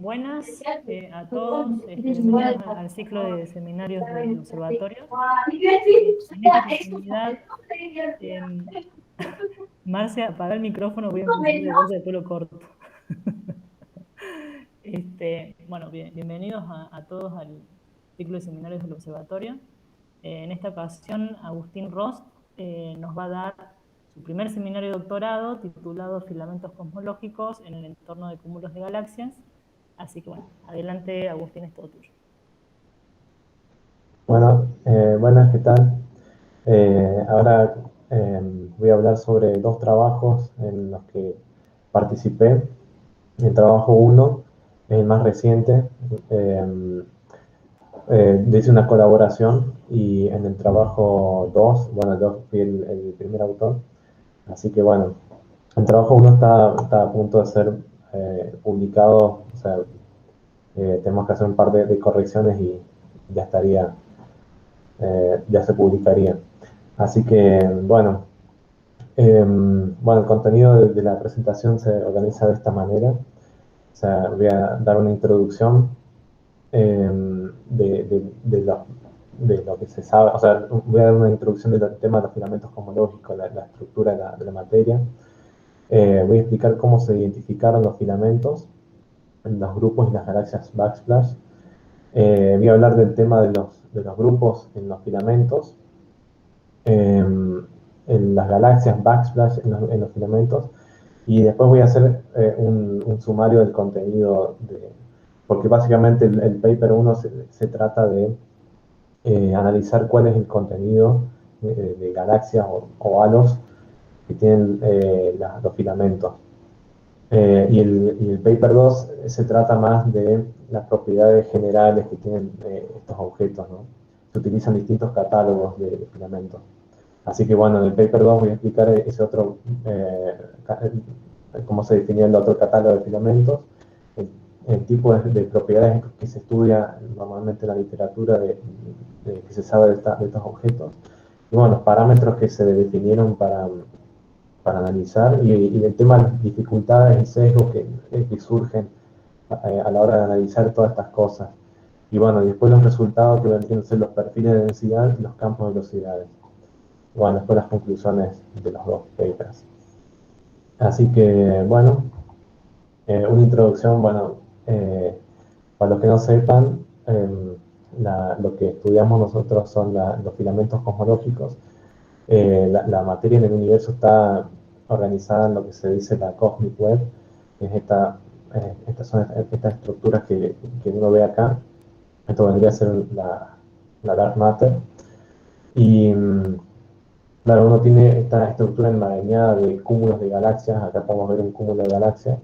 Buenas a todos, bienvenidos al ciclo de seminarios del observatorio. En esta oportunidad, Marcia, apaga el micrófono, voy a empezar de vuelta de pelo corto. Bueno, bienvenidos a todos al ciclo de seminarios del observatorio. En esta ocasión, Agustín Rost nos va a dar su primer seminario de doctorado titulado Filamentos cosmológicos en el entorno de cúmulos de galaxias. Así que bueno, adelante Agustín, es todo tuyo. Bueno, buenas, ¿qué tal? Ahora voy a hablar sobre dos trabajos en los que participé. El trabajo 1 es el más reciente. Hice una colaboración y en el trabajo 2, bueno, yo fui el primer autor. Así que bueno, el trabajo 1 está a punto de ser publicado. O sea, tenemos que hacer un par de correcciones y ya estaría, ya se publicaría. Así que, bueno, el contenido de la presentación se organiza de esta manera. O sea, voy a dar una introducción de lo que se sabe. O sea, voy a dar una introducción del tema de los filamentos cosmológicos, la estructura de la materia. Voy a explicar cómo se identificaron los filamentos en los grupos y las galaxias backsplash. Voy a hablar del tema de los grupos en los filamentos. En las galaxias backsplash en los filamentos, y después voy a hacer un sumario del contenido, porque básicamente el paper 1 se trata de analizar cuál es el contenido de galaxias o halos que tienen los filamentos. Y el paper 2 se trata más de las propiedades generales que tienen estos objetos, ¿no? Se utilizan distintos catálogos de filamentos. Así que bueno, en el paper 2 voy a explicar ese otro, cómo se definía el otro catálogo de filamentos, el tipo de propiedades que se estudia normalmente en la literatura que se sabe de estos objetos, y bueno, los parámetros que se definieron para analizar, y el tema de las dificultades y sesgos que surgen a la hora de analizar todas estas cosas. Y bueno, y después los resultados que vendrían a ser los perfiles de densidad y los campos de velocidades. Bueno, después las conclusiones de los dos papers. Así que, bueno, una introducción, bueno, para los que no sepan, lo que estudiamos nosotros son los filamentos cosmológicos. La materia en el universo está organizada en lo que se dice la Cosmic Web, que es estas estructuras que uno ve acá. Esto vendría a ser la Dark Matter. Y claro, uno tiene esta estructura enmarañada de cúmulos de galaxias. Acá podemos ver un cúmulo de galaxias,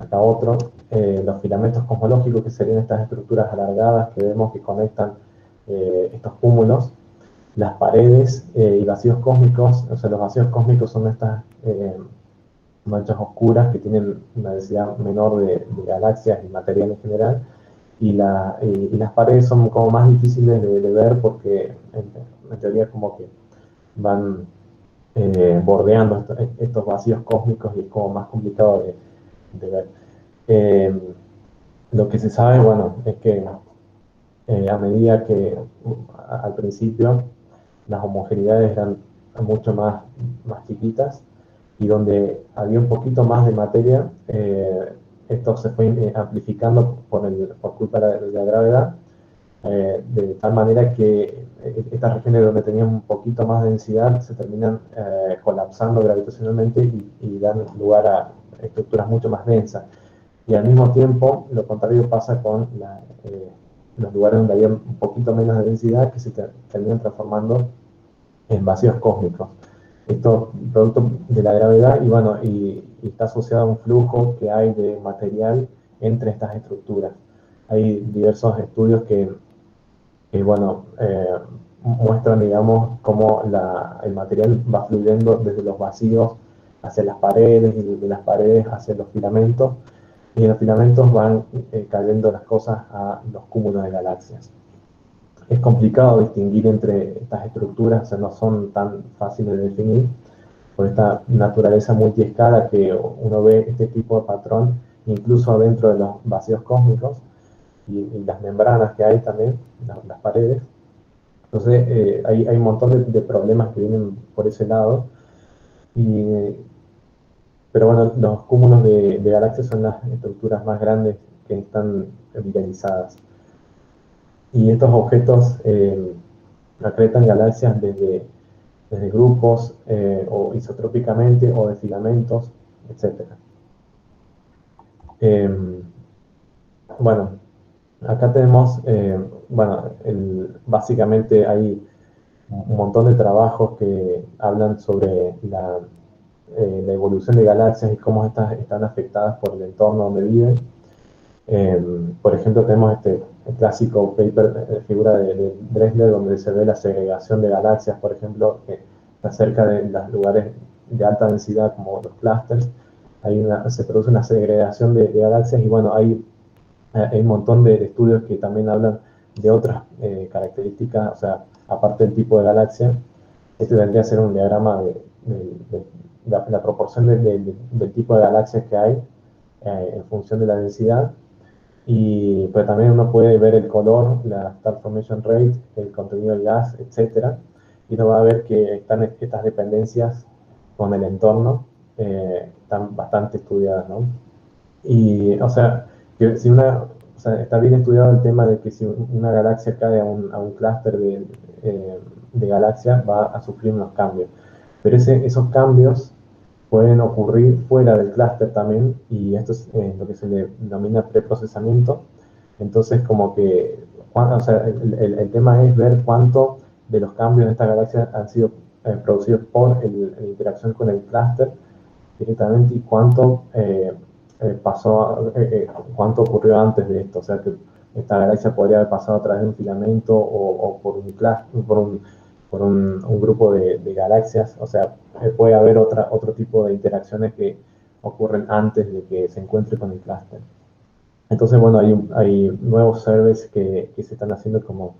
acá otro. Los filamentos cosmológicos, que serían estas estructuras alargadas que vemos que conectan estos cúmulos. Las paredes y vacíos cósmicos. O sea, los vacíos cósmicos son estas manchas oscuras que tienen una densidad menor de galaxias y material en general. Y las paredes son como más difíciles de ver, porque en teoría como que van bordeando estos vacíos cósmicos, y es como más complicado de ver. Lo que se sabe, bueno, es que a medida que al principio las homogeneidades eran mucho más chiquitas, y donde había un poquito más de materia, esto se fue amplificando por culpa de la gravedad, de tal manera que estas regiones donde tenían un poquito más de densidad se terminan colapsando gravitacionalmente, y dan lugar a estructuras mucho más densas. Y al mismo tiempo, lo contrario pasa con los lugares donde había un poquito menos de densidad, que se terminan transformando en vacíos cósmicos. Esto producto de la gravedad, y bueno, y está asociado a un flujo que hay de material entre estas estructuras. Hay diversos estudios que bueno, muestran, digamos, cómo el material va fluyendo desde los vacíos hacia las paredes, y de las paredes hacia los filamentos, y en los filamentos van cayendo las cosas a los cúmulos de galaxias. Es complicado distinguir entre estas estructuras, o sea, no son tan fáciles de definir, por esta naturaleza multiescala que uno ve este tipo de patrón incluso dentro de los vacíos cósmicos y las membranas que hay también, las paredes. Entonces hay un montón de problemas que vienen por ese lado. Pero bueno, los cúmulos de galaxias son las estructuras más grandes que están viralizadas. Y estos objetos acretan galaxias desde grupos o isotrópicamente o de filamentos, etc. Bueno, acá tenemos, básicamente hay un montón de trabajos que hablan sobre la evolución de galaxias y cómo estas están afectadas por el entorno donde viven. Por ejemplo, tenemos el clásico paper, figura de Drexler, donde se ve la segregación de galaxias, por ejemplo, acerca de los lugares de alta densidad como los clústeres. Se produce una segregación de galaxias y bueno, hay un montón de estudios que también hablan de otras características, o sea, aparte del tipo de galaxia. Este vendría a ser un diagrama de la proporción del tipo de galaxias que hay en función de la densidad. Pero también uno puede ver el color, la Star Formation Rate, el contenido del gas, etc. Y uno va a ver que están estas dependencias con el entorno, están bastante estudiadas, ¿no? Y, o sea, que si o sea, está bien estudiado el tema de que si una galaxia cae a un clúster de galaxias va a sufrir unos cambios. Pero esos cambios pueden ocurrir fuera del clúster también, y esto es lo que se le denomina preprocesamiento. Entonces, como que, o sea, el tema es ver cuánto de los cambios de esta galaxia han sido producidos por la interacción con el clúster directamente y cuánto ocurrió antes de esto. O sea, que esta galaxia podría haber pasado a través de un filamento o por un clúster, por un grupo de galaxias. O sea, puede haber otro tipo de interacciones que ocurren antes de que se encuentre con el clúster. Entonces, bueno, hay nuevos surveys que se están haciendo como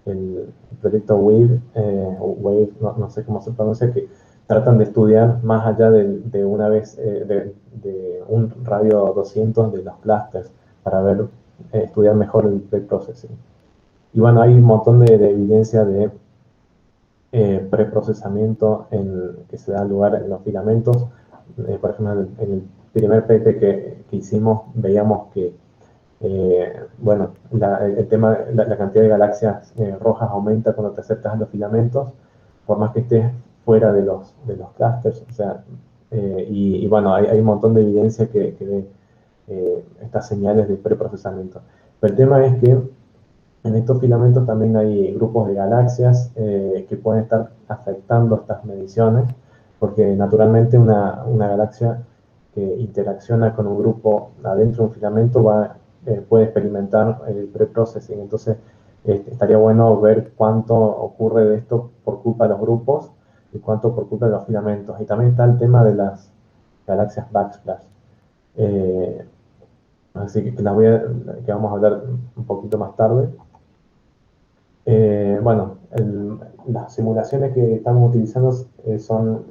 el proyecto WAVE, no sé cómo se pronuncia, que tratan de estudiar más allá de una vez, de un radio 200 de los clústeres para estudiar mejor el preprocessing. Y bueno, hay un montón de evidencia de preprocesamiento que se da lugar en los filamentos. Por ejemplo, en el primer paper que hicimos, veíamos que bueno, el tema, la cantidad de galaxias rojas aumenta cuando te acercas a los filamentos, por más que estés fuera de los clústeres. O sea, y bueno, hay un montón de evidencia que ve estas señales de preprocesamiento. Pero el tema es que en estos filamentos también hay grupos de galaxias que pueden estar afectando estas mediciones, porque naturalmente una galaxia que interacciona con un grupo adentro de un filamento puede experimentar el preprocessing. Entonces, estaría bueno ver cuánto ocurre de esto por culpa de los grupos y cuánto por culpa de los filamentos. Y también está el tema de las galaxias backsplash. Así que que vamos a hablar un poquito más tarde. Bueno, las simulaciones que estamos utilizando son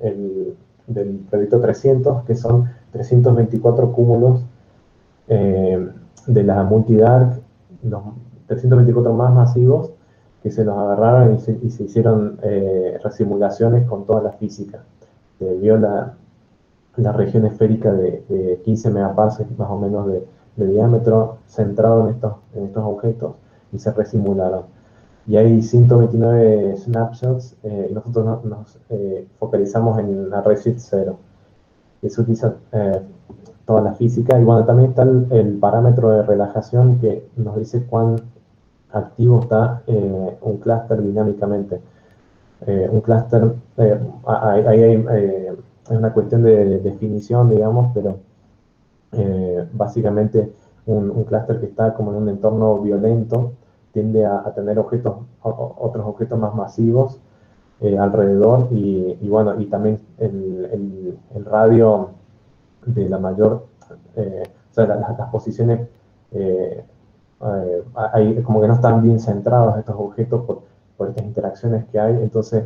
del proyecto 300, que son 324 cúmulos de la Multidark, los 324 más masivos, que se los agarraron y se hicieron resimulaciones con toda la física. Se vio la región esférica de 15 megaparsecs más o menos de diámetro centrado en estos objetos y se resimularon. Y hay 129 snapshots y nosotros nos focalizamos en la Redshift 0. Eso utiliza toda la física. Y bueno, también está el parámetro de relajación que nos dice cuán activo está un clúster dinámicamente. Un clúster, es una cuestión de definición, digamos, pero básicamente un clúster que está como en un entorno violento tiende a tener otros objetos más masivos alrededor bueno, y también el radio de la mayor, o sea, las posiciones como que no están bien centrados estos objetos por estas interacciones que hay. Entonces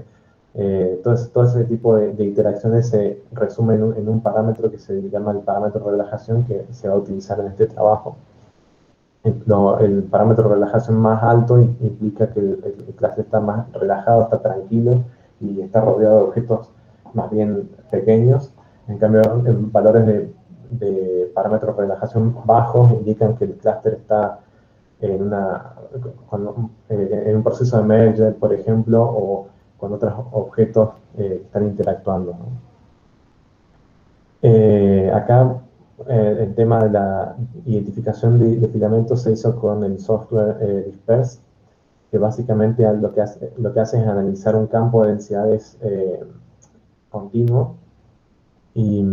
Todo ese tipo de interacciones se resume en un parámetro que se llama el parámetro de relajación, que se va a utilizar en este trabajo. El parámetro de relajación más alto implica que el clúster está más relajado, está tranquilo y está rodeado de objetos más bien pequeños. En cambio, valores de parámetros de relajación bajos indican que el clúster está en un proceso de merge, por ejemplo, o con otros objetos que están interactuando, ¿no? Acá el tema de la identificación de filamentos se hizo con el software Disperse, que básicamente lo que hace es analizar un campo de densidades continuo y,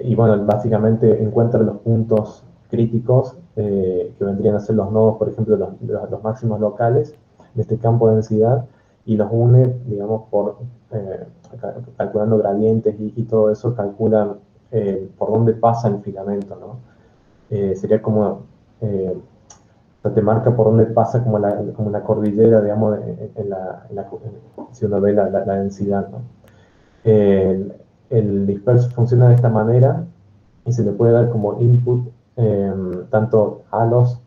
y bueno, básicamente encuentra los puntos críticos que vendrían a ser los nodos, por ejemplo, los máximos locales de este campo de densidad y los une, digamos, calculando gradientes y todo eso, calculan por dónde pasa el filamento, ¿no? Sería como, te marca por dónde pasa como la cordillera, digamos, si uno ve la densidad, ¿no? El, el disperso funciona de esta manera y se le puede dar como input tanto halos,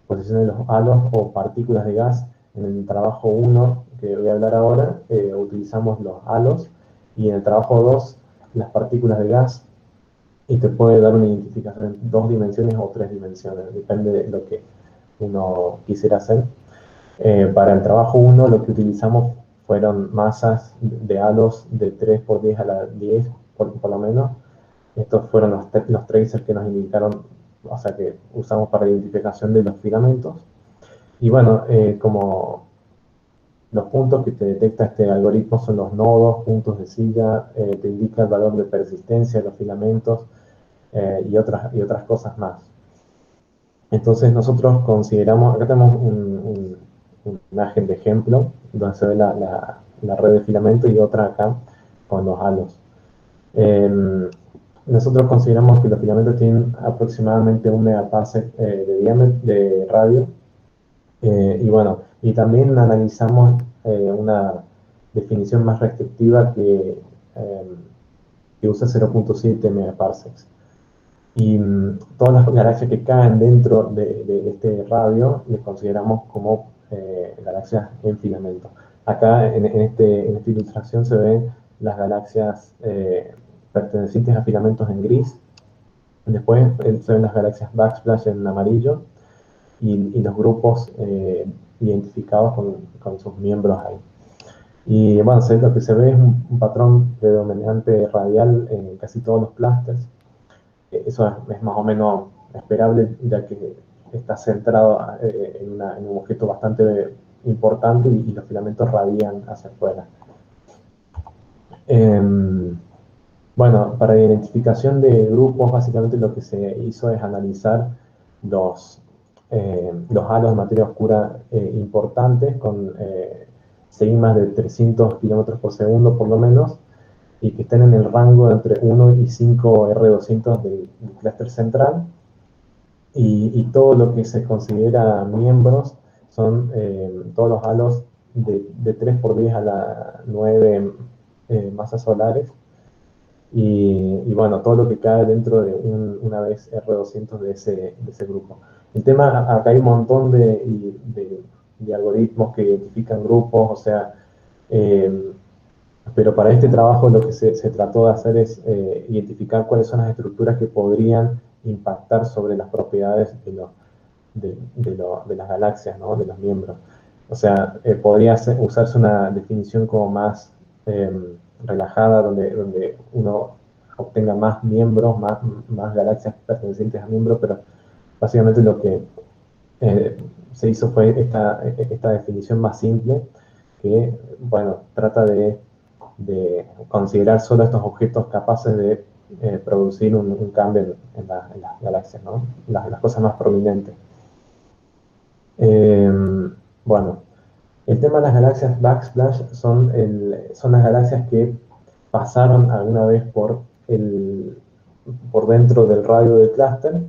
posiciones de los halos o partículas de gas. En el trabajo 1, que voy a hablar ahora, utilizamos los halos y en el trabajo 2, las partículas de gas, y te puede dar una identificación en 2 dimensiones o 3 dimensiones, depende de lo que uno quisiera hacer. Para el trabajo 1 lo que utilizamos fueron masas de halos de 3 por 10 a la 10, por lo menos. Estos fueron los tracers que nos indicaron, o sea, que usamos para la identificación de los filamentos. Y bueno, como los puntos que te detecta este algoritmo son los nodos, puntos de silla, te indica el valor de persistencia de los filamentos y otras cosas más. Entonces nosotros consideramos, acá tenemos una imagen de ejemplo, donde se ve la red de filamento y otra acá con los halos. Nosotros consideramos que los filamentos tienen aproximadamente 1 megaparsec de diámetro, de radio, y bueno, y también analizamos una definición más restrictiva que usa 0.7 megaparsecs. Y todas las galaxias que caen dentro de este radio les consideramos como galaxias en filamento. Acá en esta ilustración se ven las galaxias pertenecientes a filamentos en gris. Después se ven las galaxias backsplash en amarillo y los grupos identificados con sus miembros ahí. Y bueno, lo que se ve es un patrón predominante radial en casi todos los clústeres. Eso es más o menos esperable, ya que está centrado en un objeto bastante importante y los filamentos radian hacia afuera. Bueno, para la identificación de grupos, básicamente lo que se hizo es analizar los halos de materia oscura importantes con sigmas de 300 kilómetros por segundo por lo menos, y que estén en el rango de entre 1 y 5 R200 del clúster central, y todo lo que se considera miembros son todos los halos de 3 por 10 a la 9 masas solares, y bueno, todo lo que cae dentro de una vez R200 de ese grupo. El tema, acá hay un montón de algoritmos que identifican grupos, o sea, pero para este trabajo lo que se trató de hacer es identificar cuáles son las estructuras que podrían impactar sobre las propiedades de las galaxias, ¿no? De los miembros. O sea, podría usarse una definición como más relajada, donde uno obtenga más miembros, más galaxias pertenecientes a miembros, pero básicamente lo que se hizo fue esta definición más simple, que, bueno, trata de considerar solo estos objetos capaces de producir un cambio en las galaxias, ¿no? Las cosas más prominentes. Bueno, el tema de las galaxias backsplash son las galaxias que pasaron alguna vez por dentro del radio del clúster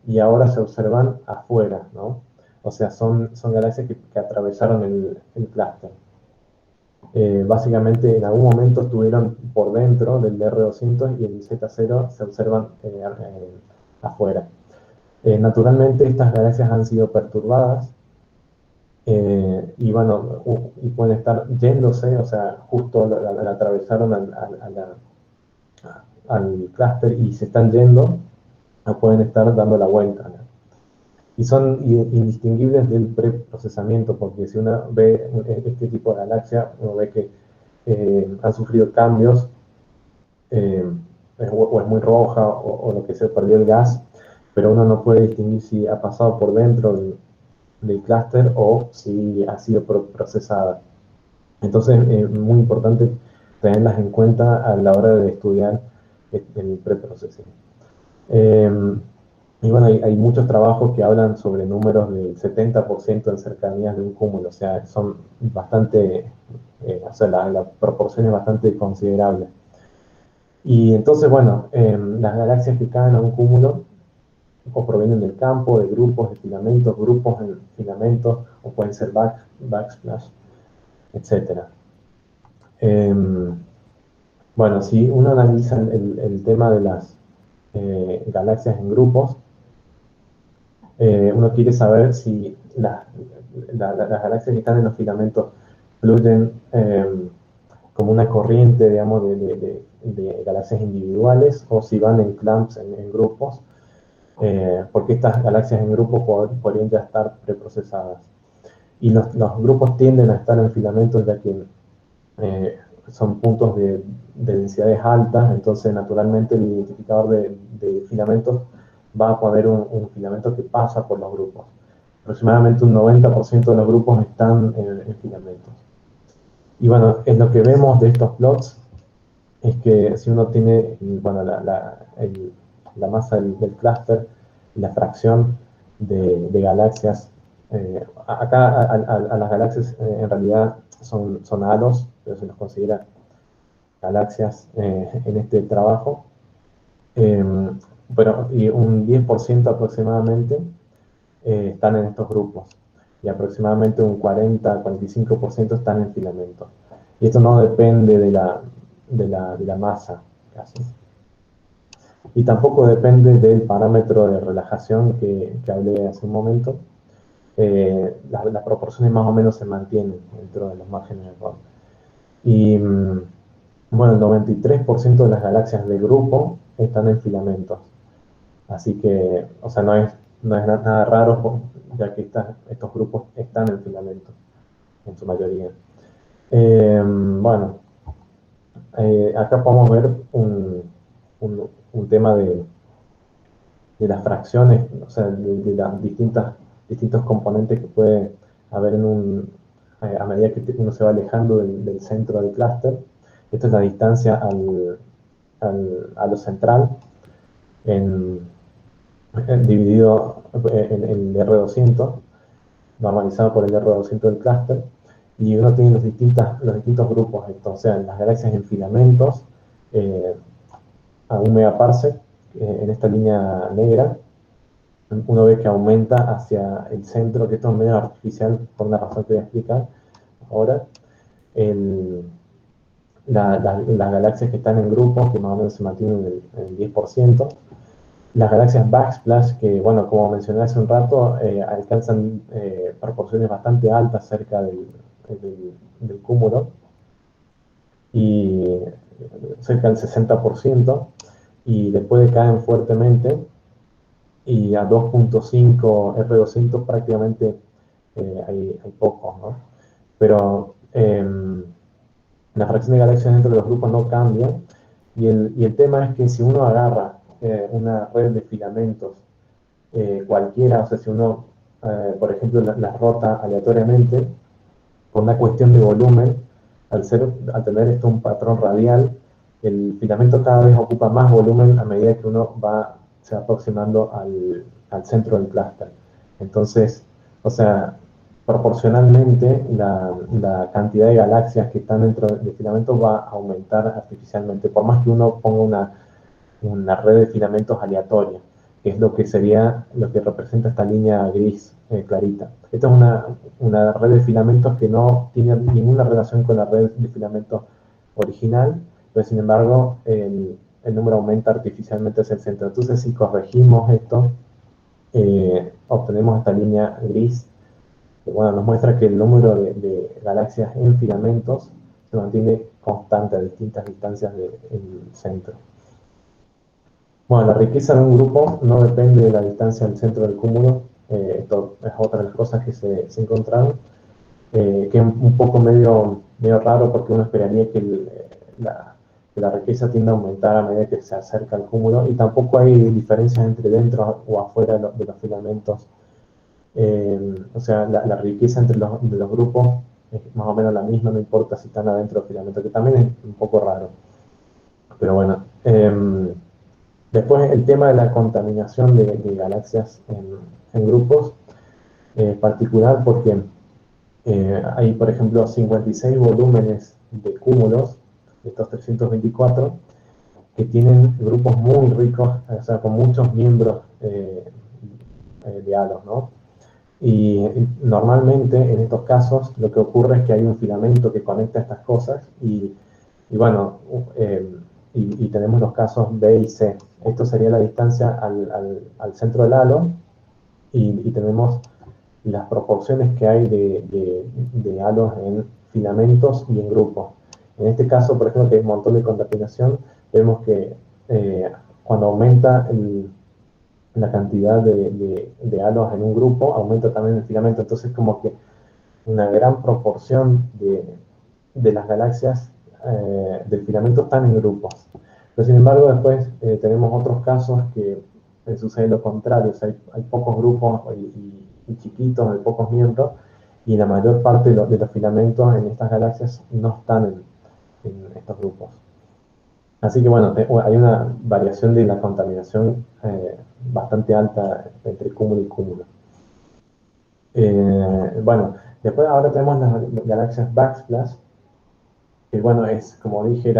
y ahora se observan afuera, ¿no? O sea, son galaxias que atravesaron el clúster. básicamente en algún momento estuvieron por dentro del R200 y el Z0 se observan afuera. Naturalmente estas galaxias han sido perturbadas y bueno, y pueden estar yéndose, o sea, justo la atravesaron al clúster y se están yendo, o pueden estar dando la vuelta, ¿no? Y son indistinguibles del preprocesamiento, porque si uno ve este tipo de galaxia, uno ve que han sufrido cambios, o es muy roja, o lo que se perdió el gas, pero uno no puede distinguir si ha pasado por dentro del clúster o si ha sido procesada. Entonces es muy importante tenerlas en cuenta a la hora de estudiar el preprocesing. Y bueno, hay muchos trabajos que hablan sobre números del 70% en cercanías de un cúmulo, o sea, son bastante, o sea, la proporción es bastante considerable. Y entonces, bueno, las galaxias que caen a un cúmulo o provienen del campo, de grupos de filamentos, grupos en filamentos, o pueden ser backsplash, etc. Bueno, si uno analiza el tema de las galaxias en grupos, uno quiere saber si las galaxias que están en los filamentos fluyen como una corriente, digamos, de galaxias individuales, o si van en clumps, en grupos, porque estas galaxias en grupos podrían ya estar preprocesadas. Y los grupos tienden a estar en filamentos ya que son puntos de densidades altas, entonces naturalmente el identificador de filamentos va a poner un filamento que pasa por los grupos. Aproximadamente un 90% de los grupos están en filamentos. Y bueno, en lo que vemos de estos plots es que si uno tiene, bueno, la masa del clúster y la fracción de galaxias, acá a las galaxias en realidad son halos, pero se los considera galaxias en este trabajo, pero y un 10% aproximadamente están en estos grupos y aproximadamente un 40-45% están en filamentos. Y esto no depende de la masa, casi. Y tampoco depende del parámetro de relajación que hablé hace un momento. Las proporciones más o menos se mantienen dentro de los márgenes de error. Y bueno, el 93% de las galaxias de grupo están en filamentos. Así que, o sea, no es nada raro, ya que estos grupos están en filamentos, en su mayoría. Bueno, acá podemos ver un tema de las fracciones, o sea, de las distintos componentes que puede haber a medida que uno se va alejando del centro del clúster. Esta es la distancia a lo central, dividido en el R200, normalizado por el R200 del clúster, y uno tiene los distintos grupos, o sea, las galaxias en filamentos a 1 megaparsec, en esta línea negra, uno ve que aumenta hacia el centro, que esto es medio artificial por una razón que voy a explicar ahora. Las galaxias que están en grupos, que más o menos se mantienen en el 10%, las galaxias backsplash, que bueno, como mencioné hace un rato, alcanzan proporciones bastante altas cerca del cúmulo, y cerca del 60%, y después caen fuertemente, y a 2.5 R200 prácticamente hay pocos, ¿no? Pero la fracción de galaxias dentro de los grupos no cambia, y el tema es que si uno agarra una red de filamentos cualquiera, o sea, si uno, por ejemplo, las rota aleatoriamente, por una cuestión de volumen, al tener esto un patrón radial, el filamento cada vez ocupa más volumen a medida que uno se va aproximando al centro del clúster. Entonces, o sea, proporcionalmente la cantidad de galaxias que están dentro del filamento va a aumentar artificialmente, por más que uno ponga una red de filamentos aleatoria. que es lo que sería, lo que representa esta línea gris clarita. Esta es una red de filamentos que no tiene ninguna relación con la red de filamentos original, pero sin embargo el número aumenta artificialmente hacia el centro. Entonces, si corregimos esto, obtenemos esta línea gris, que bueno, nos muestra que el número de galaxias en filamentos se mantiene constante a distintas distancias del centro. Bueno, la riqueza de un grupo no depende de la distancia del centro del cúmulo. Esto es otra de las cosas que se encontraron, que es un poco medio raro, porque uno esperaría que la riqueza tiende a aumentar a medida que se acerca al cúmulo, y tampoco hay diferencias entre dentro o afuera de los filamentos. O sea, la riqueza entre de los grupos es más o menos la misma, no importa si están adentro del filamento, que también es un poco raro. Pero bueno, después el tema de la contaminación de galaxias en grupos es particular, porque hay, por ejemplo, 56 volúmenes de cúmulos, de estos 324, que tienen grupos muy ricos, o sea, con muchos miembros de halos, ¿no? Y normalmente en estos casos lo que ocurre es que hay un filamento que conecta estas cosas y bueno, y tenemos los casos B y C. Esto sería la distancia al centro del halo, y tenemos las proporciones que hay de halos en filamentos y en grupos. En este caso, por ejemplo, que hay un montón de contaminación, vemos que cuando aumenta la cantidad de halos en un grupo, aumenta también el filamento. Entonces, como que una gran proporción de las galaxias del filamento están en grupos. Pero sin embargo, después tenemos otros casos que sucede lo contrario. O sea, hay pocos grupos y chiquitos, hay pocos miembros, y la mayor parte de los filamentos en estas galaxias no están en estos grupos. Así que bueno, hay una variación de la contaminación bastante alta entre cúmulo y cúmulo. Bueno, después ahora tenemos las galaxias backsplash, que bueno, es, como dije,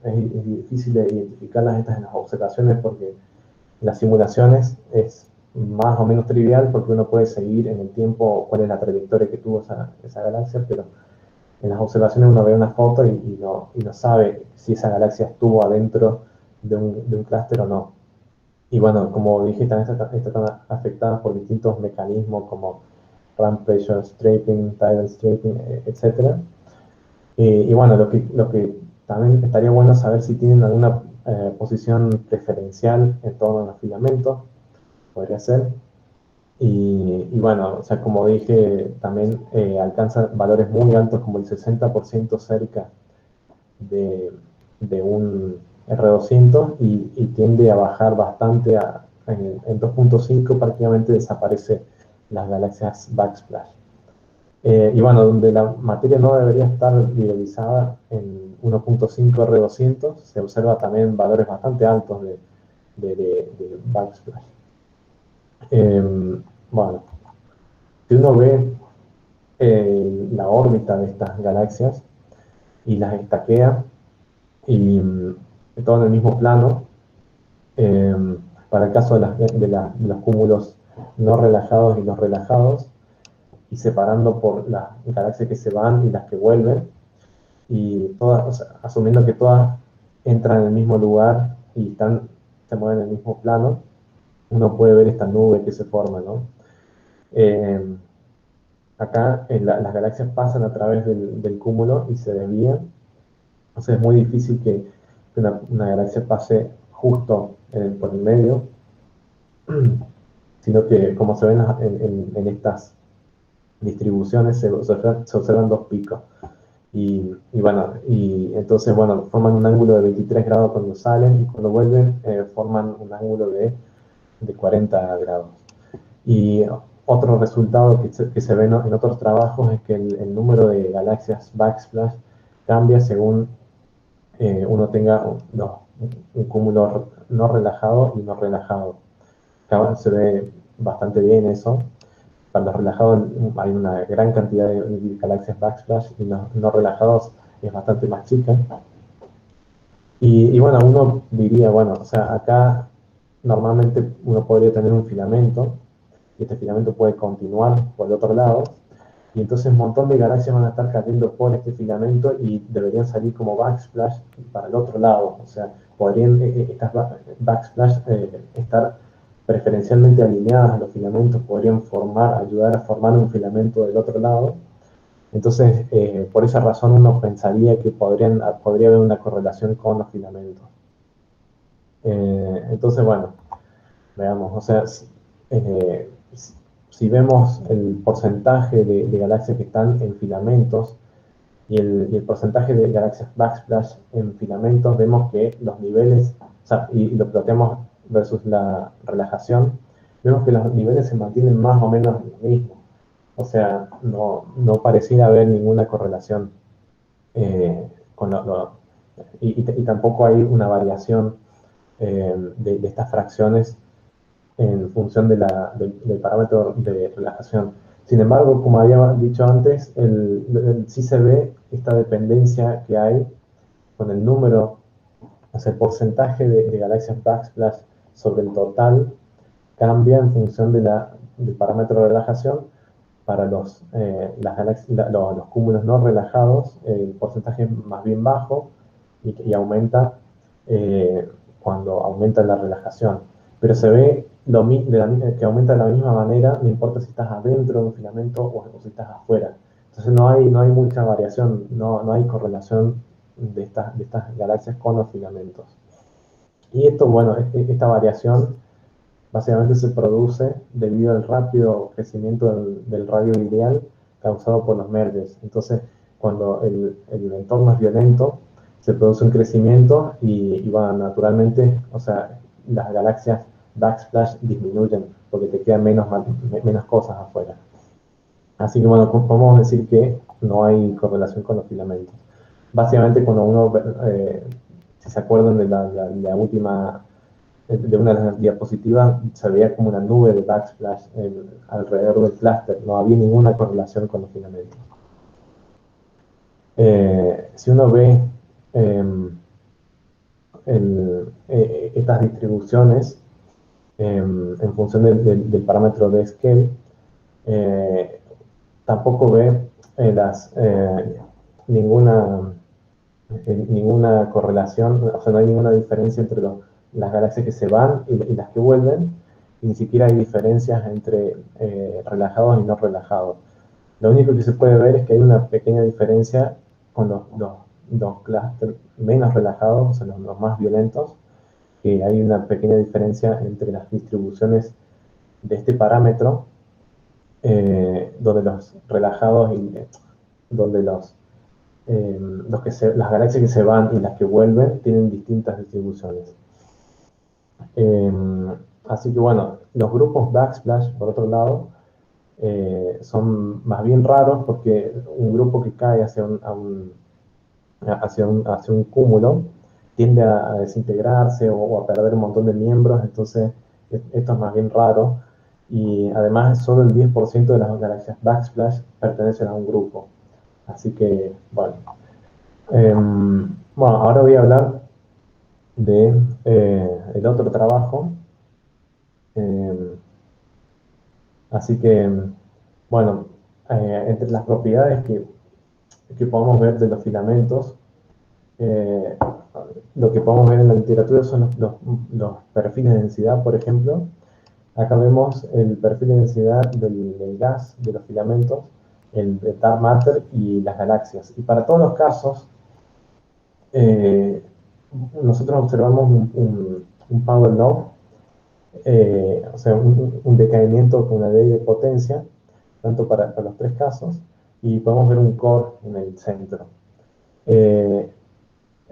es difícil de identificarlas estas en las observaciones, porque en las simulaciones es más o menos trivial, porque uno puede seguir en el tiempo cuál es la trayectoria que tuvo esa galaxia, pero en las observaciones uno ve una foto y no sabe si esa galaxia estuvo adentro de un clúster o no. Y bueno, como dije, también están afectadas por distintos mecanismos como ramp pressure straping, tidal straping, etc. Y bueno, lo que también estaría bueno saber si tienen alguna posición preferencial en todos los filamentos, podría ser. Y bueno, o sea, como dije, también alcanza valores muy altos, como el 60% cerca de un R200, y tiende a bajar bastante en 2.5, prácticamente desaparece las galaxias backsplash. Y bueno, donde la materia no debería estar visualizada en 1.5 R200, se observa también valores bastante altos de backsplash. Bueno, si uno ve la órbita de estas galaxias y las estaquea, y todo en el mismo plano, para el caso de los cúmulos no relajados y los relajados, y separando por las galaxias que se van y las que vuelven, y todas, o sea, asumiendo que todas entran en el mismo lugar y se mueven en el mismo plano, uno puede ver esta nube que se forma, ¿no? Acá las galaxias pasan a través del cúmulo y se desvían. Entonces es muy difícil que una galaxia pase justo por el medio, sino que, como se ven en estas distribuciones, se observan dos picos. Bueno, y entonces, bueno, forman un ángulo de 23 grados cuando salen, y cuando vuelven forman un ángulo de 40 grados. Y otro resultado que se ve en otros trabajos es que el número de galaxias backsplash cambia según uno tenga un cúmulo no relajado y no relajado. Acá se ve bastante bien eso. Para los relajados hay una gran cantidad de galaxias backsplash, y los no relajados es bastante más chica. Y bueno, uno diría, bueno, o sea, acá normalmente uno podría tener un filamento, y este filamento puede continuar por el otro lado, y entonces un montón de galaxias van a estar cayendo por este filamento y deberían salir como backsplash para el otro lado. O sea, podrían estas backsplash estar preferencialmente alineadas a los filamentos, podrían ayudar a formar un filamento del otro lado. Entonces, por esa razón uno pensaría que podría haber una correlación con los filamentos. Entonces, bueno, veamos, o sea, eh, si vemos el porcentaje de galaxias que están en filamentos y el porcentaje de galaxias backsplash en filamentos, vemos que los niveles, o sea, y lo planteamos versus la relajación, vemos que los niveles se mantienen más o menos lo mismo. O sea, no pareciera haber ninguna correlación con y tampoco hay una variación de estas fracciones en función del parámetro de relajación. Sin embargo, como había dicho antes, sí se ve esta dependencia que hay con el número, o sea, el porcentaje de galaxias backsplash sobre el total cambia en función del parámetro de relajación. Para los cúmulos no relajados, el porcentaje es más bien bajo y aumenta cuando aumenta la relajación. Pero se ve que aumenta de la misma manera, no importa si estás adentro de un filamento o si estás afuera. Entonces no hay mucha variación, no hay correlación de estas galaxias con los filamentos. Y esto, bueno, esta variación básicamente se produce debido al rápido crecimiento del radio ideal causado por los mergers. Entonces, cuando el entorno es violento, se produce un crecimiento y bueno, naturalmente, o sea, las galaxias backsplash disminuyen porque te quedan menos cosas afuera. Así que bueno, podemos decir que no hay correlación con los filamentos. Básicamente, cuando uno, si se acuerdan de la última de una de las diapositivas, se veía como una nube de backsplash alrededor del clúster. No había ninguna correlación con los filamentos. Si uno ve estas distribuciones en función del parámetro de scale, tampoco ve ninguna correlación, o sea, no hay ninguna diferencia entre las galaxias que se van y las que vuelven, y ni siquiera hay diferencias entre relajados y no relajados. Lo único que se puede ver es que hay una pequeña diferencia con los clústeres menos relajados, o sea, los más violentos, que hay una pequeña diferencia entre las distribuciones de este parámetro, donde los relajados y donde las galaxias que se van y las que vuelven tienen distintas distribuciones. Así que bueno, los grupos backsplash, por otro lado, son más bien raros porque un grupo que cae hacia un cúmulo tiende a desintegrarse o a perder un montón de miembros, entonces esto es más bien raro. Y además solo el 10% de las galaxias backsplash pertenecen a un grupo. Así que, bueno. Bueno, ahora voy a hablar de el otro trabajo. Así que, bueno, entre las propiedades que podemos ver de los filamentos, eh, lo que podemos ver en la literatura son los perfiles de densidad, por ejemplo. Acá vemos el perfil de densidad del gas, de los filamentos, el dark matter y las galaxias. Y para todos los casos, nosotros observamos un power law, o sea, un decaimiento con una ley de potencia, tanto para los tres casos, y podemos ver un core en el centro.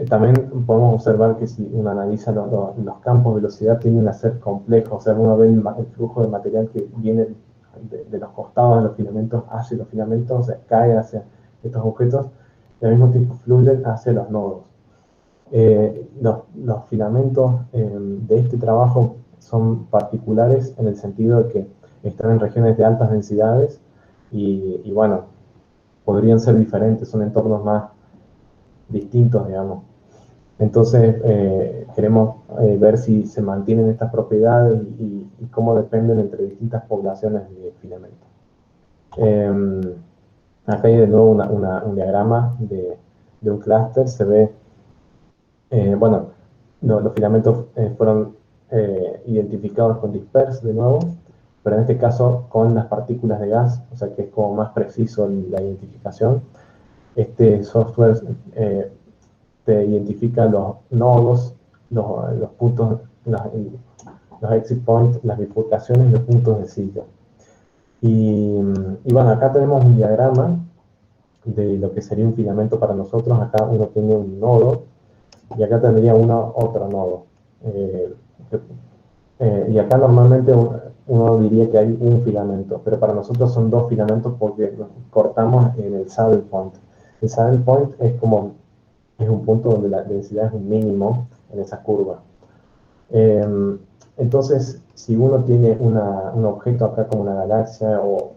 También podemos observar que si uno analiza los campos de velocidad tienden a ser complejos, o sea, uno ve el flujo de material que viene de los costados de los filamentos hacia los filamentos, o sea, cae hacia estos objetos, y al mismo tiempo fluyen hacia los nodos. Los filamentos de este trabajo son particulares en el sentido de que están en regiones de altas densidades y bueno, podrían ser diferentes, son entornos más distintos, digamos. Entonces, queremos ver si se mantienen estas propiedades y cómo dependen entre distintas poblaciones de filamento. Acá hay de nuevo un diagrama de un clúster. Se ve, bueno, los filamentos fueron identificados con disperse de nuevo, pero en este caso con las partículas de gas, o sea que es como más preciso la identificación. Este software te identifica los nodos, los puntos, los exit points, las bifurcaciones y los puntos de sitio. Y bueno, acá tenemos un diagrama de lo que sería un filamento para nosotros. Acá uno tiene un nodo y acá tendría otro nodo. Y acá normalmente uno diría que hay un filamento, pero para nosotros son dos filamentos porque nos cortamos en el saddle point. El saddle point es un punto donde la densidad es un mínimo en esa curva. Entonces, si uno tiene un objeto acá como una galaxia o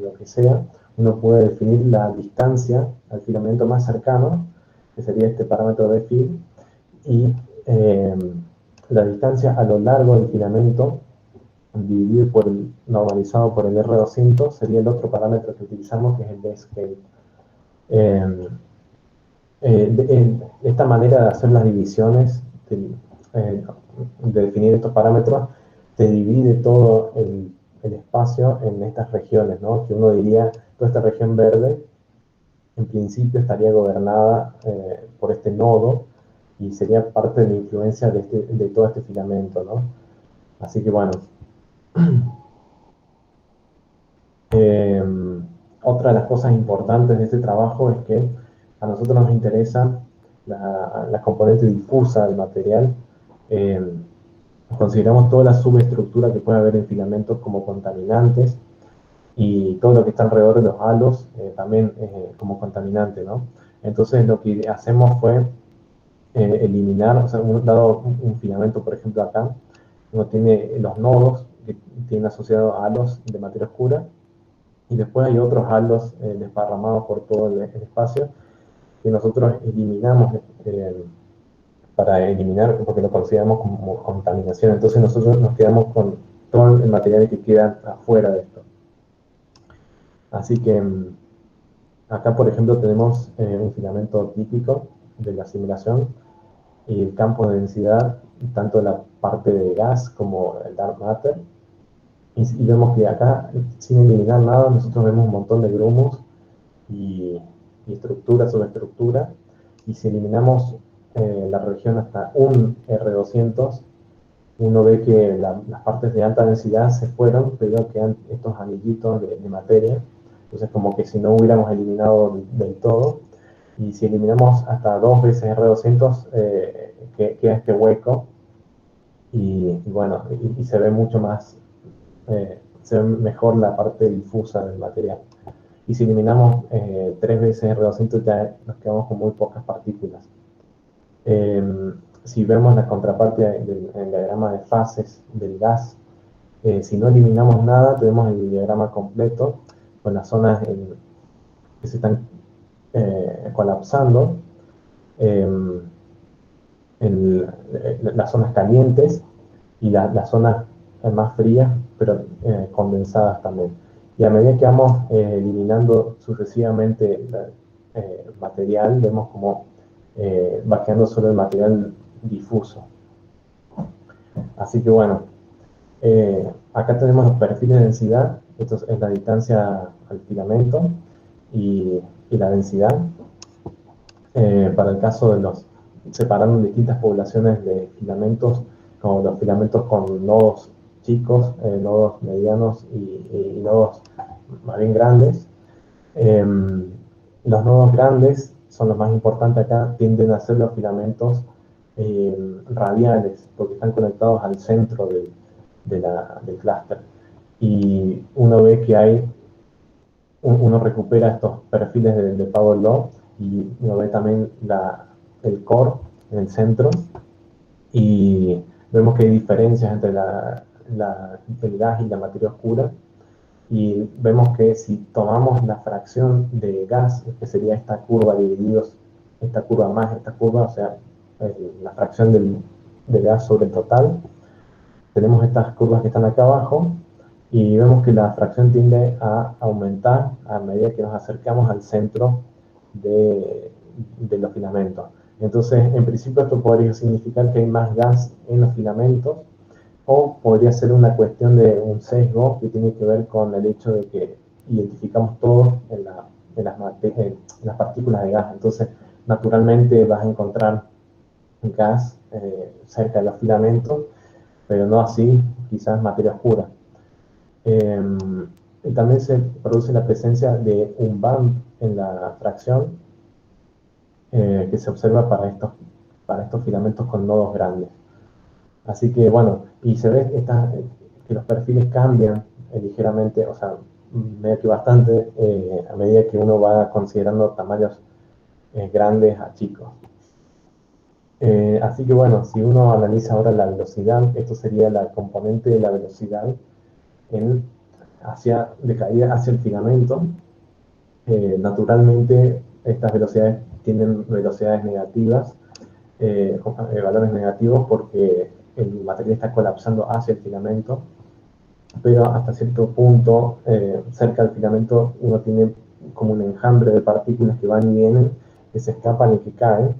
lo que sea, uno puede definir la distancia al filamento más cercano, que sería este parámetro de phi, y la distancia a lo largo del filamento dividido normalizado por el R200 sería el otro parámetro que utilizamos, que es el D-scale. Esta manera de hacer las divisiones, de definir estos parámetros, te divide todo el espacio en estas regiones, ¿no? Que uno diría, toda esta región verde, en principio estaría gobernada por este nodo y sería parte de la influencia de todo este filamento, ¿no? Así que bueno. Otra de las cosas importantes de este trabajo es que a nosotros nos interesa la componente difusa del material. Consideramos toda la subestructura que puede haber en filamentos como contaminantes y todo lo que está alrededor de los halos también como contaminante, ¿no? Entonces lo que hacemos fue eliminar, o sea, dado un filamento, por ejemplo acá, uno tiene los nodos que tienen asociados a halos de materia oscura, y después hay otros halos desparramados por todo el espacio que nosotros eliminamos para eliminar, porque lo consideramos como contaminación. Entonces nosotros nos quedamos con todo el material que queda afuera de esto. Así que acá, por ejemplo, tenemos un filamento típico de la simulación y el campo de densidad, tanto la parte de gas como el dark matter. Y vemos que acá, sin eliminar nada, nosotros vemos un montón de grumos y estructura sobre estructura. Y si eliminamos la región hasta un R200, uno ve que las partes de alta densidad se fueron, pero quedan estos anillitos de materia. Entonces, como que si no hubiéramos eliminado del todo. Y si eliminamos hasta 2 veces R200, queda este hueco. Y bueno, y se ve mucho más, se ve mejor la parte difusa del material. Y si eliminamos 3 veces R200, ya nos quedamos con muy pocas partículas. Si vemos la contraparte en el diagrama de fases del gas, si no eliminamos nada, tenemos el diagrama completo con las zonas que se están colapsando, las zonas calientes y las zonas más frías, pero condensadas también. Y a medida que vamos eliminando sucesivamente material, vemos como va quedando solo el material difuso. Así que bueno, acá tenemos los perfiles de densidad. Esto es la distancia al filamento y la densidad. Para el caso de separando distintas poblaciones de filamentos, como los filamentos con nodos chicos, nodos medianos y nodos más bien grandes. Los nodos grandes son los más importantes acá, tienden a ser los filamentos radiales, porque están conectados al centro del clúster. Y uno ve que uno recupera estos perfiles de Power Law y uno ve también el core en el centro y vemos que hay diferencias entre el gas y la materia oscura. Y vemos que si tomamos la fracción de gas, que sería esta curva divididos, esta curva más esta curva, o sea, la fracción del gas sobre el total. Tenemos estas curvas que están acá abajo y vemos que la fracción tiende a aumentar a medida que nos acercamos al centro de los filamentos. Entonces, en principio esto podría significar que hay más gas en los filamentos, o podría ser una cuestión de un sesgo que tiene que ver con el hecho de que identificamos todo en las partículas de gas. Entonces, naturalmente vas a encontrar gas cerca de los filamentos, pero no así quizás materia oscura. También se produce la presencia de un bump en la fracción que se observa para estos filamentos con nodos grandes. Así que bueno, y se ve que los perfiles cambian ligeramente, o sea, medio que bastante, a medida que uno va considerando tamaños grandes a chicos. Así que bueno, si uno analiza ahora la velocidad, esto sería la componente de la velocidad de caída hacia el filamento. Naturalmente, estas velocidades tienen velocidades negativas, valores negativos, porque el material está colapsando hacia el filamento, pero hasta cierto punto, cerca del filamento, uno tiene como un enjambre de partículas que van y vienen, que se escapan y que caen,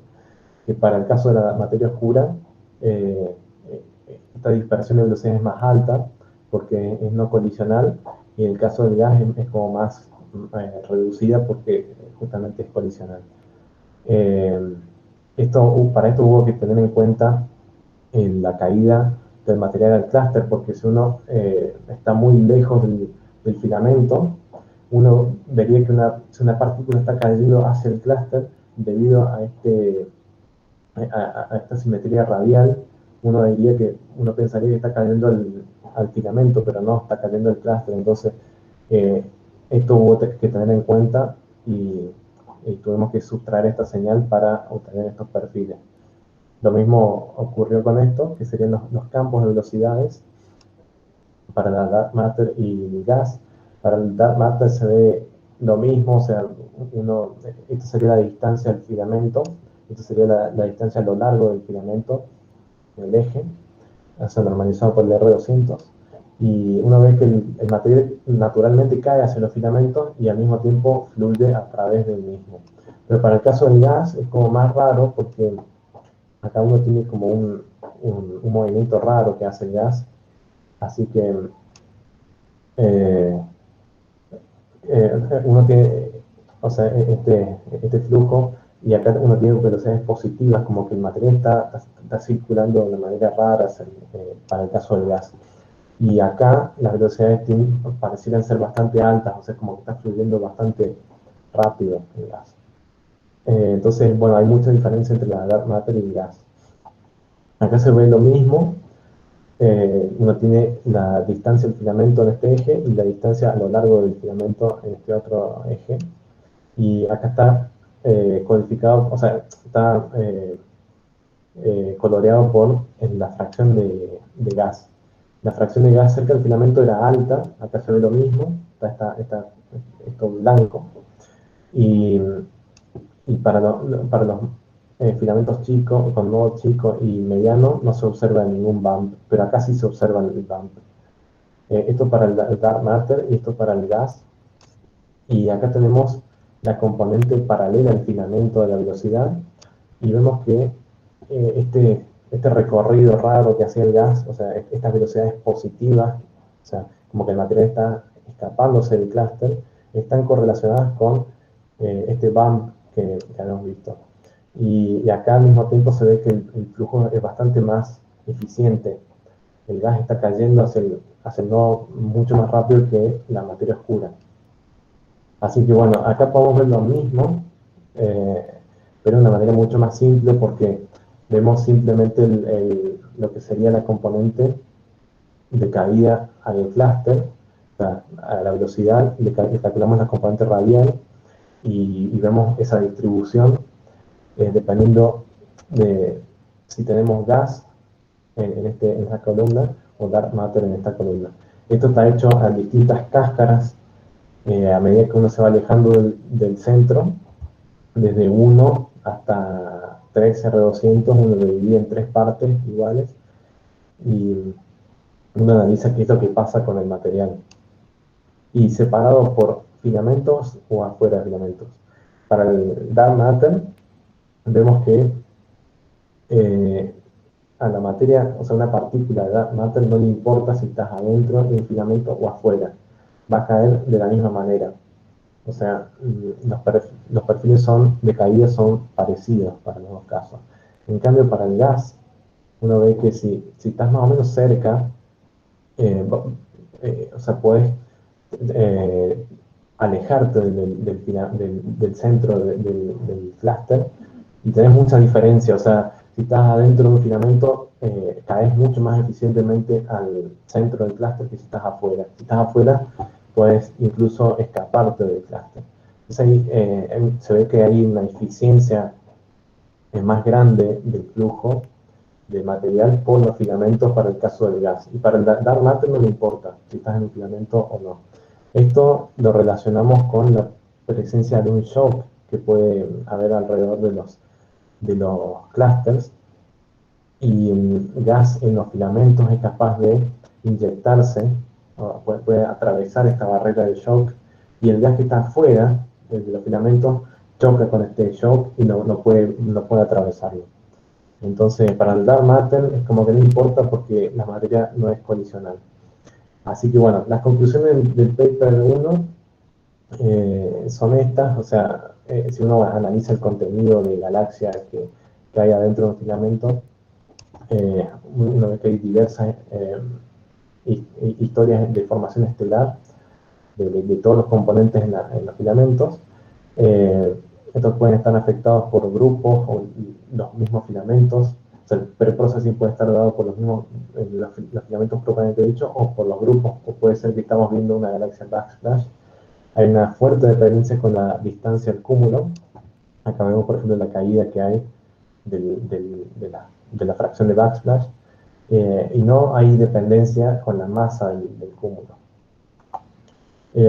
que para el caso de la materia oscura, esta dispersión de velocidad es más alta, porque es no colisional, y en el caso del gas es como más reducida, porque justamente es colisional. Para esto hubo que tener en cuenta la caída del material al clúster, porque si uno está muy lejos del filamento, uno vería que si una partícula está cayendo hacia el clúster debido a esta simetría radial, uno pensaría que está cayendo al filamento, pero no, está cayendo al clúster. Entonces, esto hubo que tener en cuenta y tuvimos que sustraer esta señal para obtener estos perfiles. Lo mismo ocurrió con esto, que serían los campos de velocidades para la dark matter y gas. Para el dark matter se ve lo mismo, o sea, esto sería la distancia del filamento, esto sería la distancia a lo largo del filamento, el eje, eso normalizado por el R200. Y uno ve que el material naturalmente cae hacia los filamentos y al mismo tiempo fluye a través del mismo. Pero para el caso del gas es como más raro, porque acá uno tiene como un movimiento raro que hace el gas, así que uno tiene, o sea, este flujo, y acá uno tiene velocidades positivas, como que el material está circulando de manera rara para el caso del gas. Y acá las velocidades parecieran ser bastante altas, o sea, como que está fluyendo bastante rápido el gas. Entonces, bueno, hay mucha diferencia entre la dark matter y el gas. Acá se ve lo mismo. Uno tiene la distancia del filamento en este eje y la distancia a lo largo del filamento en este otro eje. Y acá está codificado, o sea, está coloreado por la fracción de gas. La fracción de gas cerca del filamento era alta, acá se ve lo mismo, está esto blanco. Y para los filamentos chicos, con nodo chico y mediano, no se observa ningún bump, pero acá sí se observa el bump. Esto para el dark matter y esto para el gas. Y acá tenemos la componente paralela al filamento de la velocidad, y vemos que este recorrido raro que hacía el gas, o sea, estas velocidades positivas, o sea, como que el material está escapándose del clúster, están correlacionadas con este bump que habíamos visto. Y acá al mismo tiempo se ve que el flujo es bastante más eficiente. El gas está cayendo hacia el nodo mucho más rápido que la materia oscura. Así que bueno, acá podemos ver lo mismo, pero de una manera mucho más simple, porque vemos simplemente lo que sería la componente de caída al clúster, a la velocidad, y le calculamos la componente radial, y vemos esa distribución dependiendo de si tenemos gas en esta columna o dark matter en esta columna. Esto está hecho a distintas cáscaras a medida que uno se va alejando del centro, desde 1 hasta tres R200, uno lo divide en tres partes iguales y uno analiza qué es lo que pasa con el material. Y separado por filamentos o afuera de filamentos. Para el dark matter, vemos que a la materia, o sea, una partícula de dark matter no le importa si estás adentro de un filamento o afuera, va a caer de la misma manera. O sea, los perfiles de caída son parecidos para los dos casos. En cambio, para el gas, uno ve que si estás más o menos cerca, o sea, puedes eh, alejarte del centro del clúster y tenés mucha diferencia. O sea, si estás adentro de un filamento, caes mucho más eficientemente al centro del clúster que si estás afuera. Si estás afuera, puedes incluso escaparte del clúster. Entonces ahí se ve que hay una eficiencia más grande del flujo de material por los filamentos para el caso del gas. Y para el dark matter no le importa si estás en un filamento o no. Esto lo relacionamos con la presencia de un shock que puede haber alrededor de los clústeres, y el gas en los filamentos es capaz de inyectarse, puede atravesar esta barrera del shock, y el gas que está afuera de los filamentos choca con este shock y no puede atravesarlo. Entonces, para el dark matter es como que no importa porque la materia no es colisional. Así que bueno, las conclusiones del paper 1 son estas. O sea, si uno analiza el contenido de galaxias que hay adentro de un filamento, uno ve que hay diversas historias de formación estelar de todos los componentes en los filamentos. Estos pueden estar afectados por grupos o los mismos filamentos. O sea, el preprocessing puede estar dado por los filamentos propiamente dicho o por los grupos, o puede ser que estamos viendo una galaxia backsplash. Hay una fuerte dependencia con la distancia al cúmulo. Acá vemos, por ejemplo, la caída que hay de la fracción de backsplash, y no hay dependencia con la masa del cúmulo.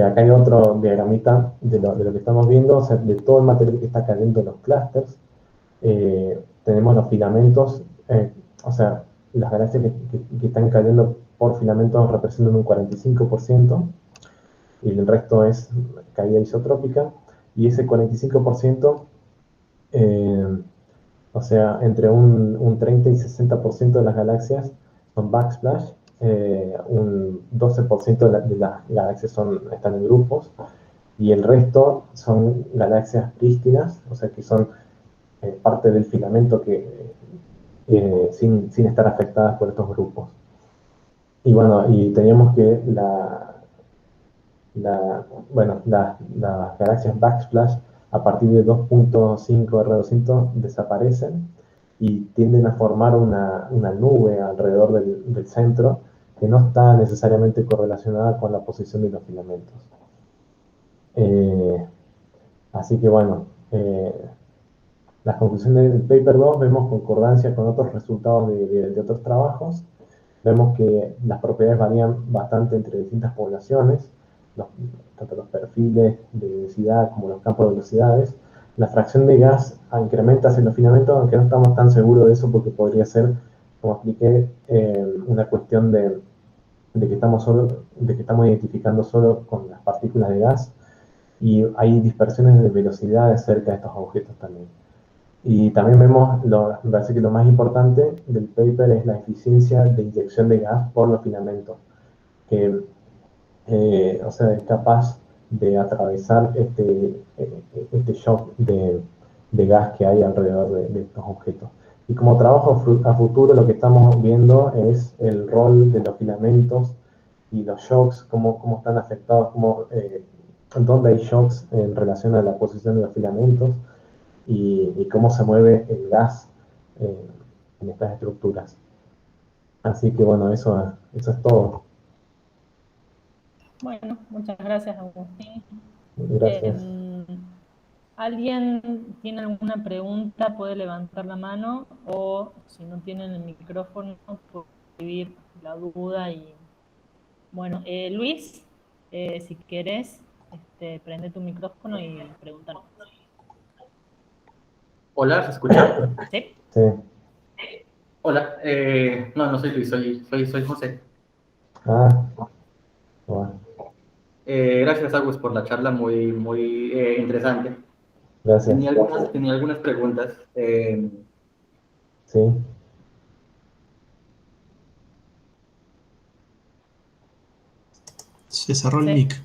Acá hay otro diagramita de lo que estamos viendo. O sea, de todo el material que está cayendo en los clústeres. Tenemos los filamentos, o sea, las galaxias que están cayendo por filamentos representan un 45%, y el resto es caída isotrópica, y ese 45%, o sea, entre un 30 y 60% de las galaxias son backsplash, un 12% de las galaxias están en grupos, y el resto son galaxias prístinas, o sea, que son parte del filamento sin estar afectadas por estos grupos. Y bueno, y teníamos que las galaxias backsplash a partir de 2.5 R200 desaparecen y tienden a formar una nube alrededor del centro que no está necesariamente correlacionada con la posición de los filamentos. Así que bueno, las conclusiones del paper 2 vemos concordancia con otros resultados de otros trabajos. Vemos que las propiedades varían bastante entre distintas poblaciones, tanto los perfiles de densidad como los campos de velocidades. La fracción de gas incrementa hacia los filamentos, aunque no estamos tan seguros de eso porque podría ser, como expliqué, una cuestión de que estamos identificando solo con las partículas de gas, y hay dispersiones de velocidades cerca de estos objetos también. Y también vemos, me parece que lo más importante del paper es la eficiencia de inyección de gas por los filamentos, que o sea, es capaz de atravesar este shock de gas que hay alrededor de estos objetos. Y como trabajo a futuro, lo que estamos viendo es el rol de los filamentos y los shocks, cómo están afectados, dónde hay shocks en relación a la posición de los filamentos, y cómo se mueve el gas en estas estructuras. Así que bueno, eso es todo. Bueno, muchas gracias, Agustín. Gracias. ¿Alguien tiene alguna pregunta? Puede levantar la mano, o si no tienen el micrófono, puede escribir la duda. Y bueno, Luis, si querés, prende tu micrófono y pregúntanos. Hola, ¿se escucha? ¿Sí? Sí. Hola, no, no soy Luis, soy José. Ah, bueno, Gracias, Agus, por la charla muy interesante. gracias. Tenía algunas preguntas. Sí. Se cerró el Sí. mic.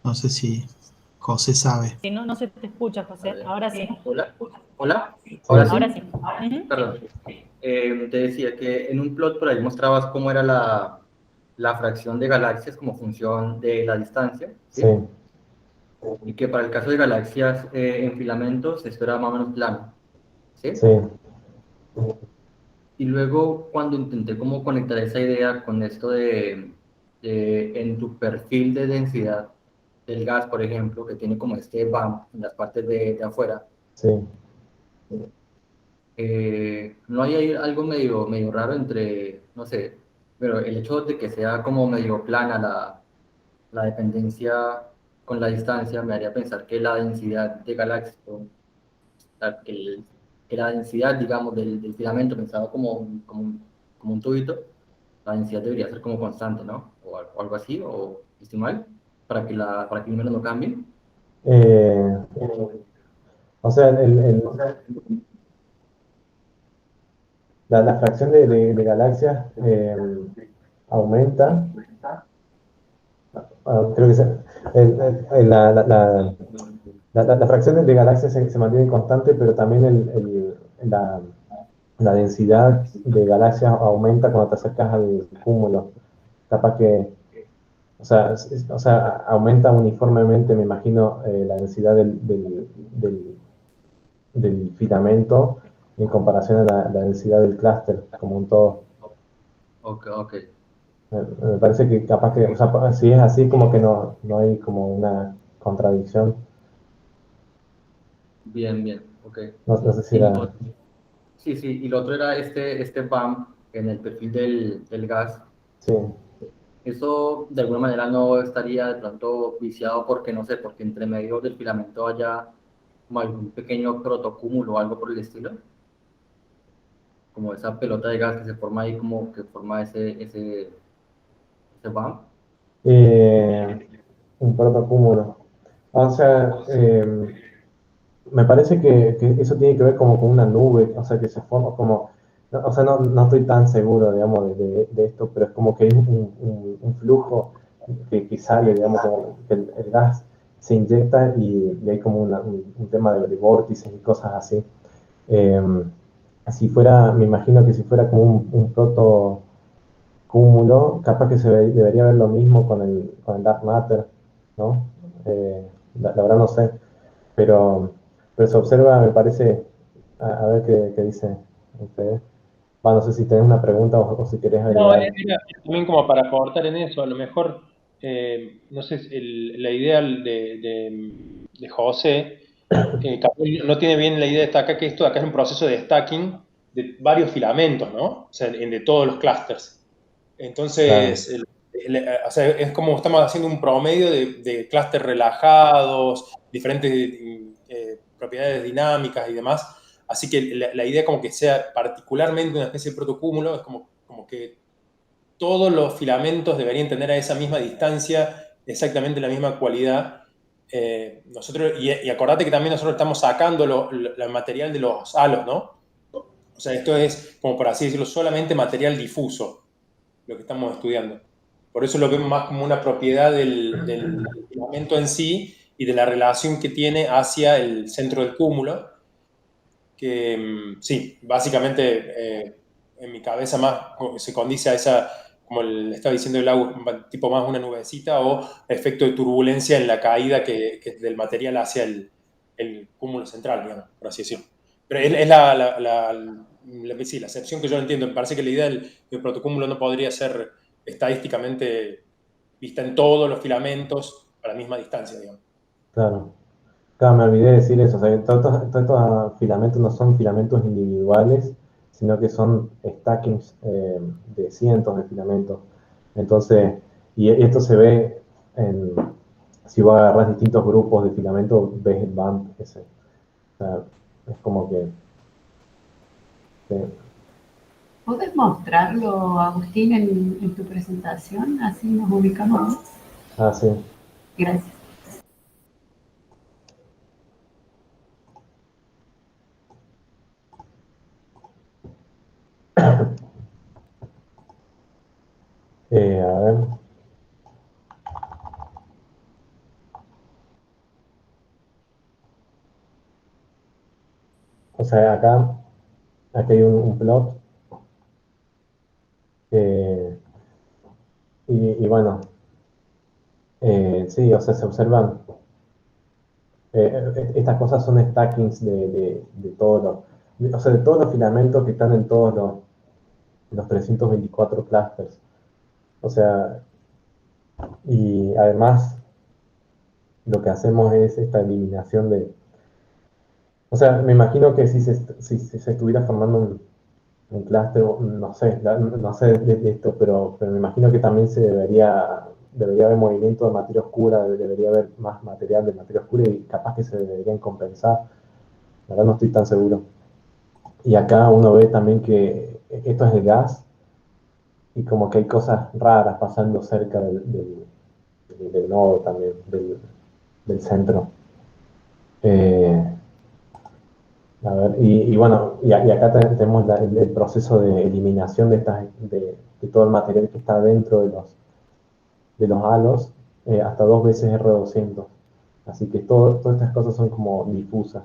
No sé si José sabe. Si no, no se te escucha, A José. ver, Ahora sí. hola, hola, Sí. ahora Ahora sí, sí. Ujú. perdón. Te decía que en un plot por ahí mostrabas cómo era la fracción de galaxias como función de la distancia, Sí. ¿sí? Y que para el caso de galaxias en filamentos esto era más o menos plano, ¿sí? Sí. Y luego cuando intenté como conectar esa idea con esto de en tu perfil de densidad del gas, por ejemplo, que tiene como este bump en las partes de afuera, Sí. no hay ahí algo medio raro entre, no sé, pero el hecho de que sea como medio plana la dependencia con la distancia me haría pensar que la densidad de galaxias, o sea, que la densidad, digamos, del filamento pensado como un tubito, la densidad debería ser como constante, ¿no? O algo así, o estoy mal, para que el número no cambie. Eh, o sea, la fracción de galaxias aumenta. Creo que la fracción de galaxias se mantiene constante, pero también la densidad de galaxias aumenta cuando te acercas al cúmulo. Capaz que, o sea, aumenta uniformemente, me imagino, la densidad del filamento en comparación a la densidad del clúster como un todo. Ok, ok. Me parece que capaz que, o sea, si es así, como que no hay como una contradicción. Bien, bien, ok. No sé si Y era. sí, sí, y lo otro era este bump en el perfil del gas. Sí. Eso de alguna manera no estaría de pronto viciado porque, no sé, porque entre medio del filamento haya como algún pequeño protocúmulo o algo por el estilo, como esa pelota de gas que se forma ahí, como que forma ese bump. Eh, un protocúmulo. O sea, me parece que eso tiene que ver como con una nube, o sea, que se forma como, o sea, no estoy tan seguro, digamos, de esto, pero es como que hay un flujo que sale, digamos, como que el gas se inyecta y hay como un tema de vórtices y cosas así. Eh, si fuera, me imagino que si fuera como un proto cúmulo, capaz que debería ver lo mismo con el dark matter, ¿no? La verdad no sé, pero, pero se observa, me parece, a ver qué dice usted. No sé si tenés una pregunta o si querés No, agregar. era también como para aportar en eso, a lo mejor, no sé, la idea de José, capaz no tiene bien la idea de acá, que esto de acá es un proceso de stacking de varios filamentos, ¿no? O sea, de todos los clusters. Claro. Entonces, o sea, es como estamos haciendo un promedio de clústeres relajados, diferentes propiedades dinámicas y demás. Así que la idea como que sea particularmente una especie de protocúmulo, es como que todos los filamentos deberían tener a esa misma distancia exactamente la misma cualidad. Y acordate que también nosotros estamos sacando el material de los halos, ¿no? O sea, esto es, como por así decirlo, solamente material difuso, lo que estamos estudiando. Por eso lo vemos más como una propiedad del filamento en sí y de la relación que tiene hacia el centro del cúmulo, que sí, básicamente en mi cabeza más se condice a esa, como le estaba diciendo el agua, tipo más una nubecita o efecto de turbulencia en la caída que del material hacia el cúmulo central, digamos, por así decirlo. Pero es sí, la excepción que yo entiendo. Me parece que la idea del protocúmulo no podría ser estadísticamente vista en todos los filamentos a la misma distancia, digamos. Claro. Claro, me olvidé de decir eso. O sea, que todos estos filamentos no son filamentos individuales, sino que son stackings de cientos de filamentos. Entonces, y esto se ve si vos agarrás distintos grupos de filamentos, ves el bump ese. O sea, es como que... ¿Puedes mostrarlo, Agustín, en tu presentación? Así nos ubicamos. sí. Gracias. A ver. O sea, acá hay un plot. Y bueno, sí, o sea, se observan. Estas cosas son stackings de todos o sea, de todos los filamentos que están en todos los 324 clusters. O sea, y además lo que hacemos es esta eliminación o sea, me imagino que si se estuviera formando un clúster, no sé, no sé de esto, pero me imagino que también debería haber movimiento de materia oscura, debería haber más material de materia oscura y capaz que se deberían compensar. La verdad no estoy tan seguro. Y acá uno ve también que esto es el gas y como que hay cosas raras pasando cerca del nodo también, del centro. A ver, y bueno, y acá tenemos el proceso de eliminación de todo el material que está dentro de los halos, hasta 2 veces R200. Así que todas estas cosas son como difusas.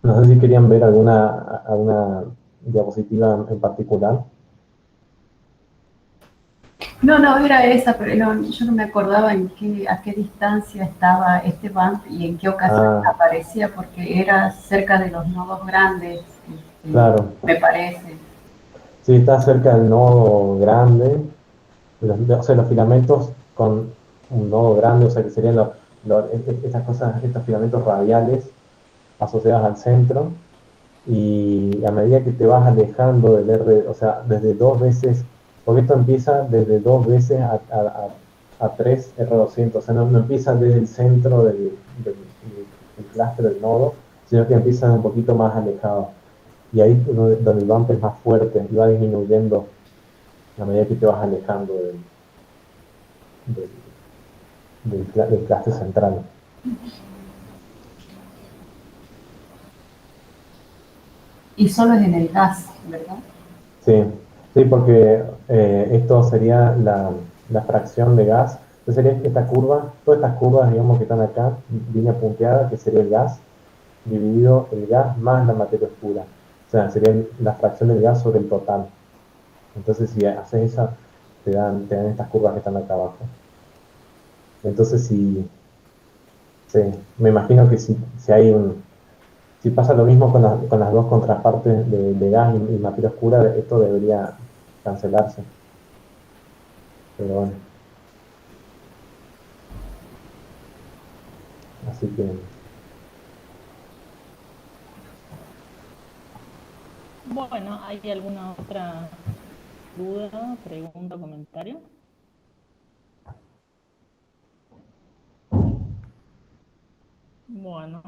No sé si querían ver alguna diapositiva en particular. No, era esa, pero yo no me acordaba a qué distancia estaba este bump y en qué ocasión aparecía, porque era cerca de los nodos grandes, Claro. me parece. Sí, está cerca del nodo grande. O sea, los filamentos con un nodo grande, o sea, que serían estas cosas, estos filamentos radiales asociados al centro. Y a medida que te vas alejando del R, o sea, desde 2 veces, porque esto empieza desde 2 veces a 3 R200, o sea, no empieza desde el centro del clúster del nodo, sino que empieza un poquito más alejado. Y ahí es donde el bump es más fuerte y va disminuyendo a medida que te vas alejando del clúster central. Y solo es en el gas, ¿verdad? Sí, porque esto sería la fracción de gas. Entonces sería esta curva, todas estas curvas, digamos, que están acá, línea punteada, que sería el gas, dividido el gas más la materia oscura. O sea, sería la fracción del gas sobre el total. Entonces, si haces esa, te dan estas curvas que están acá abajo. Entonces, sí, me imagino que si pasa lo mismo con las dos contrapartes de gas y materia oscura, esto debería cancelarse. Pero bueno. Así que... Bueno, ¿hay alguna otra duda, pregunta, comentario? Bueno,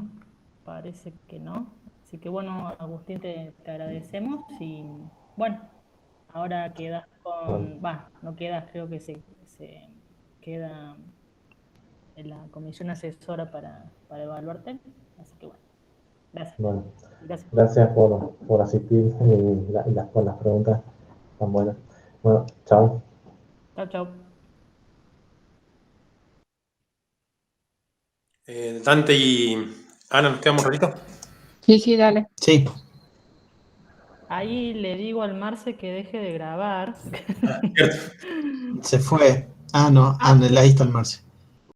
parece que no. Así que bueno, Agustín, te agradecemos y bueno, ahora quedas con... no quedas, creo que se queda en la comisión asesora para evaluarte. Así que bueno, gracias. Bueno, Gracias. gracias por asistir y por las preguntas tan buenas. Bueno, chao. Chao, chao. Dante y Ana, ¿nos quedamos un ratito? Sí, dale. Sí. Ahí le digo al Marce que deje de grabar. Cierto. Se fue. No, ahí está el Marce.